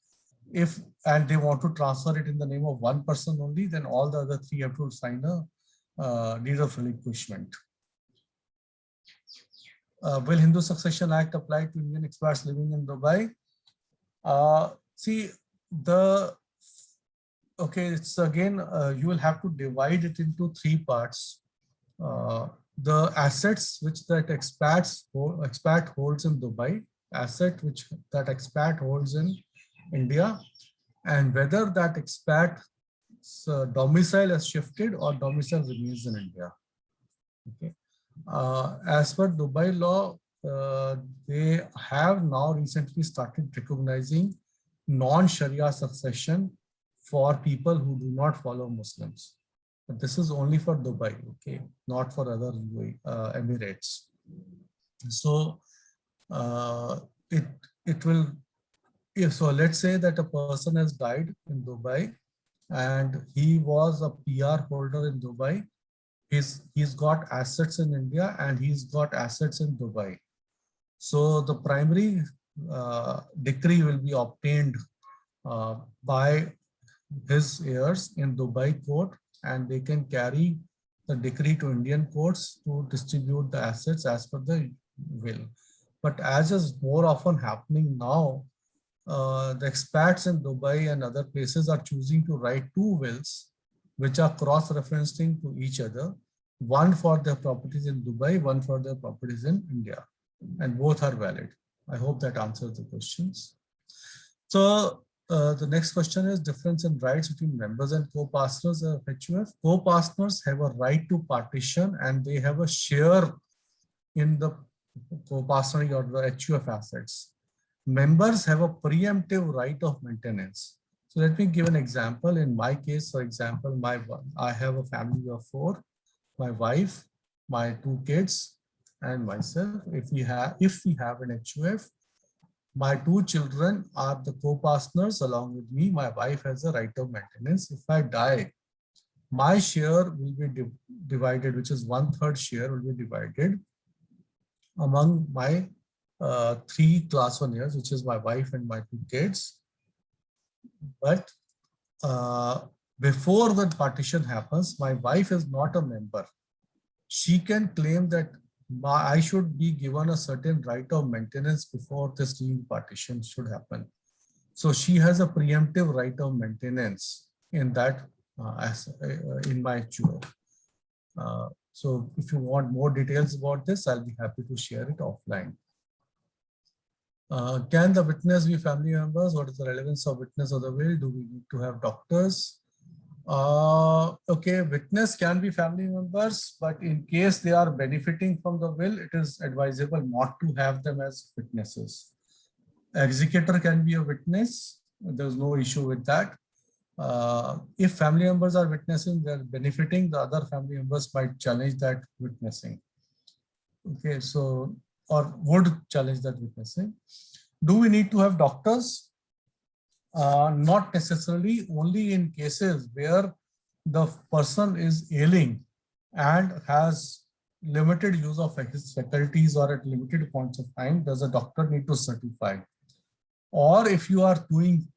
And they want to transfer it in the name of one person only, then all the other 3 have to sign a deed of relinquishment. Will Hindu Succession Act apply to Indian expats living in Dubai? See, it's again, you will have to divide it into three parts. The assets which that expat holds in Dubai, asset which that expat holds in India, and whether that expat's domicile has shifted or domicile remains in India. Okay. As per Dubai law, they have now recently started recognizing non-Sharia succession for people who do not follow Muslims. But this is only for Dubai, okay, not for other Emirates. So it will, so let's say that a person has died in Dubai and he was a PR holder in Dubai. He's got assets in India and he's got assets in Dubai. So the primary decree will be obtained by his heirs in Dubai court, and they can carry the decree to Indian courts to distribute the assets as per the will. But as is more often happening now, the expats in Dubai and other places are choosing to write two wills which are cross-referencing to each other, one for their properties in Dubai, one for their properties in India, and both are valid. I hope that answers the questions. So the next question is difference in rights between members and co-partners of HUF. Co-partners have a right to partition and they have a share in the co-partnering or the HUF assets. Members have a preemptive right of maintenance. So let me give an example. In my case, for example, I have a family of 4, my wife, my 2 kids, and myself. If we have an HUF, my 2 children are the co-partners along with me. My wife has a right of maintenance. If I die, my share will be divided, which is 1/3 share will be divided among my 3 class 1 heirs, which is my wife and my 2 kids. But before the partition happens, my wife is not a member. She can claim that I should be given a certain right of maintenance before this partition should happen. So she has a preemptive right of maintenance in that in my HUF. So if you want more details about this, I'll be happy to share it offline. Can the witness be family members? What is the relevance of witness of the will? Do we need to have doctors? Okay, witness can be family members, but in case they are benefiting from the will, it is advisable not to have them as witnesses. Executor can be a witness. There's no issue with that. If family members are witnessing, they're benefiting, the other family members might challenge that witnessing. Okay, so, or would challenge that witnessing. Do we need to have doctors? Not necessarily, only in cases where the person is ailing and has limited use of his faculties or at limited points of time, does a doctor need to certify? Or if you are doing,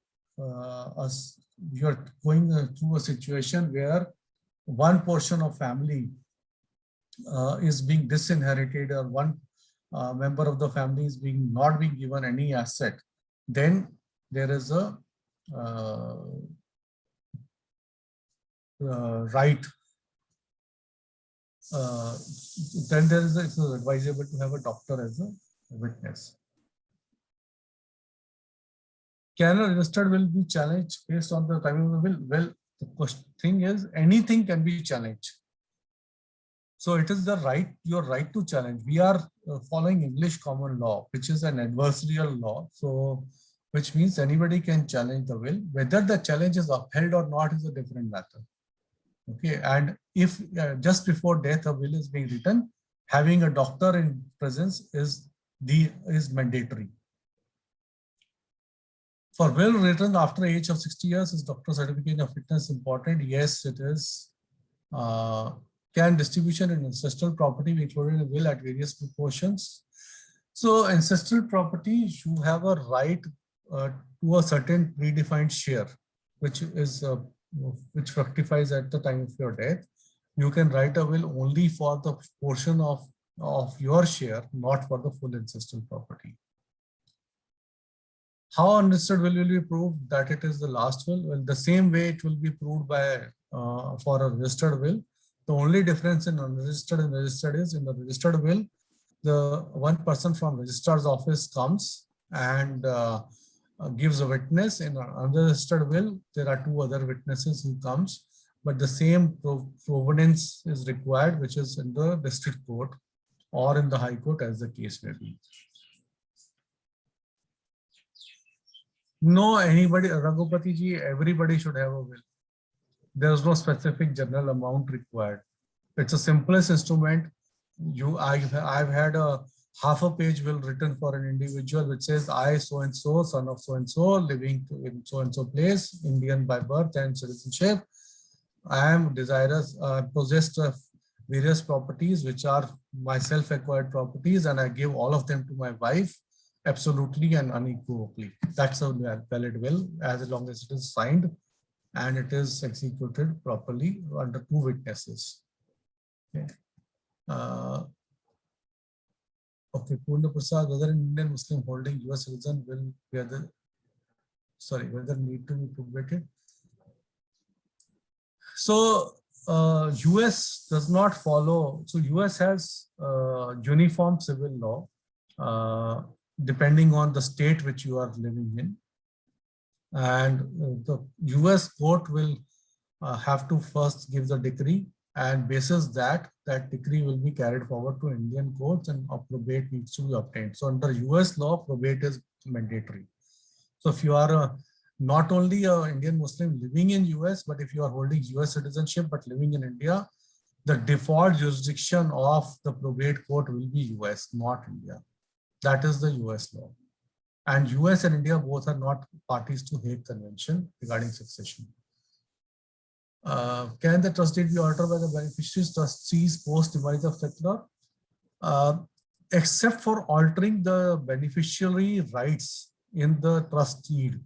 you're going through a situation where one portion of family is being disinherited or one member of the family is not being given any asset, then there is a right. Then it's advisable to have a doctor as a witness. Can a registered will be challenged based on the timing of the will? Well, the thing is, anything can be challenged. So it is your right to challenge. We are following English common law, which is an adversarial law. So, which means anybody can challenge the will. Whether the challenge is upheld or not is a different matter. Okay, and if just before death a will is being written, having a doctor in presence is mandatory. For will written after the age of 60 years, is doctor certificate of fitness important? Yes, it is. Can distribution in ancestral property be included in a will at various proportions? So ancestral property, you have a right to a certain predefined share, which fructifies at the time of your death. You can write a will only for the portion of your share, not for the full ancestral property. How unregistered will be proved that it is the last will? Well, the same way it will be proved by for a registered will. The only difference in unregistered and registered is in the registered will, the one person from registrar's office comes and gives a witness. In an unregistered will, there are two other witnesses who comes, but the same provenance is required, which is in the district court or in the high court, as the case may be. No, anybody, Raghupati ji, everybody should have a will. There is no specific general amount required. It's a simplest instrument. I've had a half a page will written for an individual which says, I so and so, son of so and so, living in so and so place, Indian by birth and citizenship. I am desirous, possessed of various properties which are my self-acquired properties, and I give all of them to my wife absolutely and unequivocally. That's a valid will, as long as it is signed and it is executed properly under two witnesses. Okay. Okay, Purna Prasad, whether an Indian Muslim holding US citizen will whether need to be probated. So US does not follow. So US has uniform civil law depending on the state which you are living in, and the US court will have to first give the decree, and basis that decree will be carried forward to Indian courts and a probate needs to be obtained. So under US law, probate is mandatory. So if you are not only an Indian Muslim living in US, but if you are holding US citizenship but living in India, the default jurisdiction of the probate court will be US, not India. That is the US law. And US and India both are not parties to Hague Convention regarding succession. Can the trust deed be altered by the beneficiaries, trustees post demise of settlor? Except for altering the beneficiary rights in the trust deed.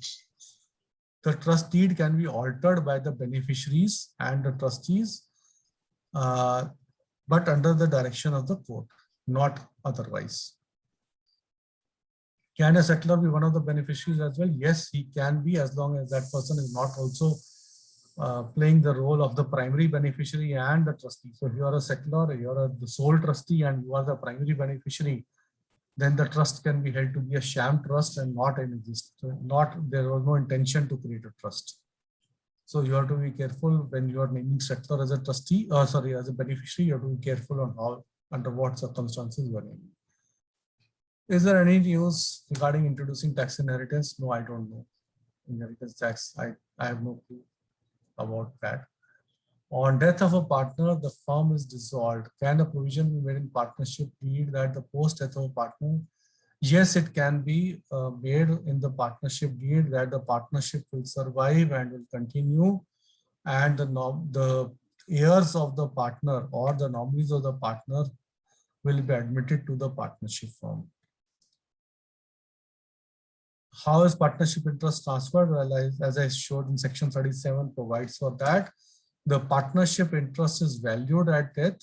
The trust deed can be altered by the beneficiaries and the trustees, but under the direction of the court, not otherwise. Can a settlor be one of the beneficiaries as well? Yes, he can be, as long as that person is not also playing the role of the primary beneficiary and the trustee. So if you are a settlor, you are the sole trustee and you are the primary beneficiary, then the trust can be held to be a sham trust and not an there was no intention to create a trust. So you have to be careful when you are naming settlor as a trustee, as a beneficiary. You have to be careful on how, under what circumstances you are naming. Is there any news regarding introducing tax inheritance? No, I don't know. Inheritance tax, I have no clue about that. On death of a partner, the firm is dissolved. Can a provision be made in partnership deed that the post death of a partner? Yes, it can be made in the partnership deed that the partnership will survive and will continue, and the heirs of the partner or the nominees of the partner will be admitted to the partnership firm. How is partnership interest transferred? Well, as I showed in section 37 provides for that. The partnership interest is valued at death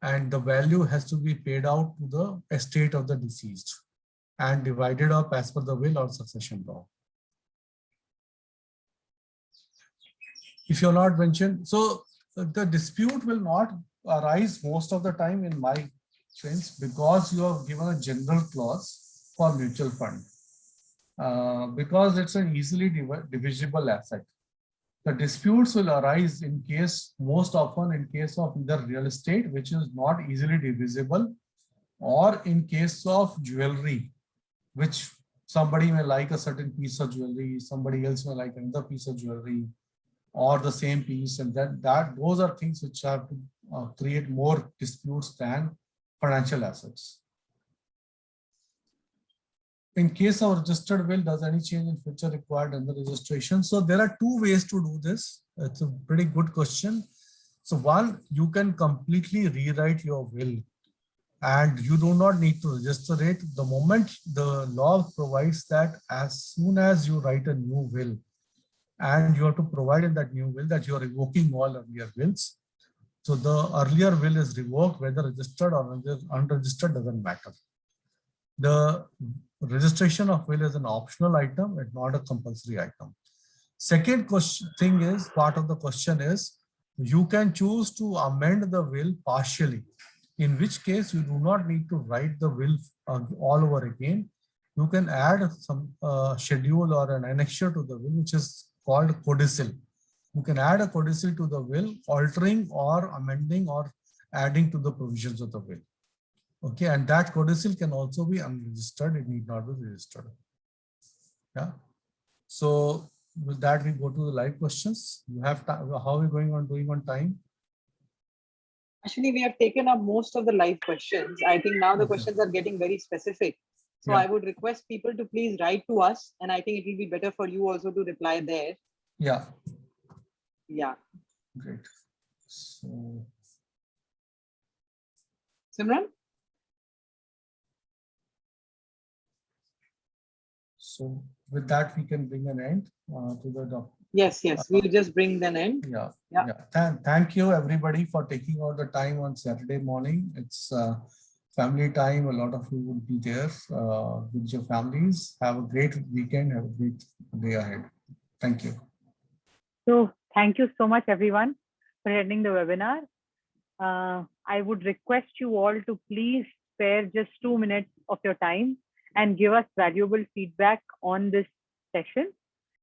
and the value has to be paid out to the estate of the deceased and divided up as per the will or succession law. If you're not mentioned, so the dispute will not arise most of the time in my sense because you have given a general clause for mutual fund. Because it's an easily divisible asset. The disputes will arise in case, most often in case of either real estate, which is not easily divisible, or in case of jewelry, which somebody may like a certain piece of jewelry, somebody else may like another piece of jewelry, or the same piece, and those are things which have to create more disputes than financial assets. In case of registered will, does any change in future required in the registration? So there are two ways to do this. It's a pretty good question. So one, you can completely rewrite your will and you do not need to register it. The moment the law provides that as soon as you write a new will and you have to provide in that new will that you are revoking all earlier wills, So the earlier will is revoked, whether registered or unregistered doesn't matter. The registration of will is an optional item and not a compulsory item. Second question thing is, part of the question is, you can choose to amend the will partially, in which case you do not need to write the will all over again. You can add some schedule or an annexure to the will, which is called codicil. You can add a codicil to the will, altering or amending or adding to the provisions of the will. Okay, and that codicil can also be unregistered. It need not be registered. Yeah. So with that, we go to the live questions. You have how are we doing on time? Actually, we have taken up most of the live questions. I think now the Okay. questions are getting very specific. So Yeah. I would request people to please write to us, and I think it will be better for you also to reply there. Yeah. Yeah. Great. So Simran? So with that, we can bring an end to the doc. Yes, we'll just bring an end. Yeah. Yeah. Thank you everybody for taking out the time on Saturday morning. It's family time. A lot of you will be there with your families. Have a great weekend. Have a great day ahead. Thank you. So thank you so much, everyone, for attending the webinar. I would request you all to please spare just 2 minutes of your time and give us valuable feedback on this session.